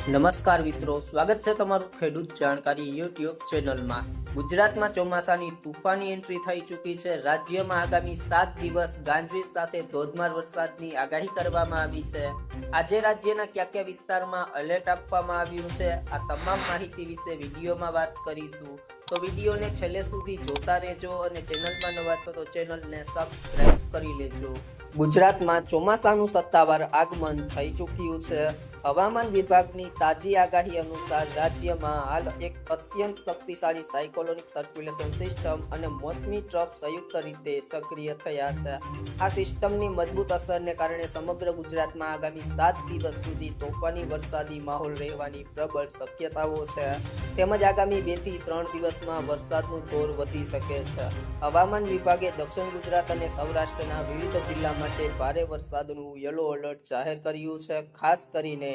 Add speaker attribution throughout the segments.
Speaker 1: નમસ્કાર મિત્રો, સ્વાગત છે તમારું ખેડૂત જાણકારી યુટ્યુબ ચેનલમાં। ગુજરાતમાં ચોમાસાની તુફાની એન્ટ્રી થઈ ચૂકી છે। રાજ્યમાં આગામી 7 દિવસ ગાજવીજ સાથે ધોધમાર વરસાદની આગાહી કરવામાં આવી છે। આજે રાજ્યના કયા વિસ્તારમાં એલર્ટ આપવામાં આવ્યું છે, આ તમામ માહિતી વિશે વિડીયોમાં વાત કરીશું। તો વિડીયોને છેલ્લે સુધી જોતા રહેજો અને ચેનલમાં નવા છો તો ચેનલને સબસ્ક્રાઇબ કરી લેજો। ગુજરાતમાં ચોમાસાનું સત્તાવાર આગમન થઈ ચૂક્યું છે। હવામાન વિભાગની તાજી આગાહી અનુસાર રાજ્યમાં હાલ એક અત્યંત શક્તિશાળી સાયક્લોનિક સર્ક્યુલેશન સિસ્ટમ અને મોસમી ટ્રફ સંયુક્ત રીતે સક્રિય થયા છે। આ સિસ્ટમની મજબૂત અસરને કારણે સમગ્ર ગુજરાતમાં આગામી 7 દિવસ સુધી તોફાની વરસાદી માહોલ રહેવાની પ્રબળ શક્યતાઓ છે, તેમજ આગામી 2 થી 3 દિવસમાં વરસાદનું જોર વધી શકે છે। હવામાન વિભાગે દક્ષિણ ગુજરાત અને સૌરાષ્ટ્રના વિવિધ જિલ્લા માટે ભારે વરસાદનું યલો એલર્ટ જાહેર કર્યું છે। ખાસ કરીને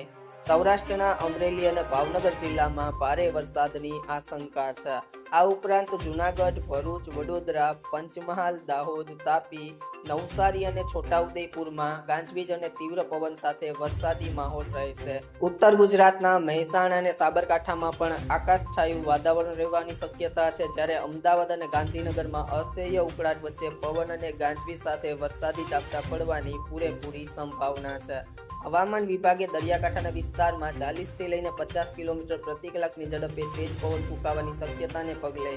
Speaker 1: સૌરાષ્ટ્રના અમરેલી અને ભાવનગર જિલ્લામાં ભારે વરસાદની આશંકા છે। આ ઉપરાંત જૂનાગઢ, ભરૂચ, વડોદરા, પંચમહાલ, દાહોદ, તાપી, નવસારી અને છોટાઉદેપુરમાં ગાજવીજ અને તીવ્ર પવન સાથે વરસાદી માહોલ રહેશે। ઉત્તર ગુજરાતના મહેસાણા અને સાબરકાંઠામાં પણ આકાશછાયું વાતાવરણ રહેવાની શક્યતા છે, જ્યારે અમદાવાદ અને ગાંધીનગરમાં અસહ્ય ઉકળાટ વચ્ચે પવન અને ગાજવીજ સાથે વરસાદી ઝાપટા પડવાની પૂરેપૂરી સંભાવના છે। હવામાન વિભાગે દરિયાકાંઠાના વિસ્તારમાં 40 થી લઈને 50 કિલોમીટર પ્રતિ કલાકની ઝડપે તેજ પવન ફૂંકાવાની શક્યતાને પગલે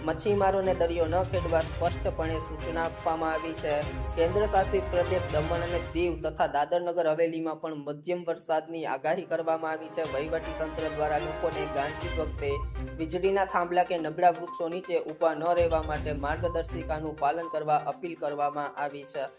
Speaker 1: મચ્છીમારોને દરિયો ન ખેડવા સ્પષ્ટપણે સૂચના આપવામાં આવી છે। કેન્દ્ર શાસિત પ્રદેશ દમણ અને દીવ તથા દાદર નગર હવેલીમાં પણ મધ્યમ વરસાદની આગાહી કરવામાં આવી છે। વહીવટી તંત્ર દ્વારા લોકોને ગાજવીજ વખતે વીજળીના થાંભલા કે નબળા વૃક્ષો નીચે ઊભા ન રહેવા માટે માર્ગદર્શિકાનું પાલન કરવા અપીલ કરવામાં આવી છે।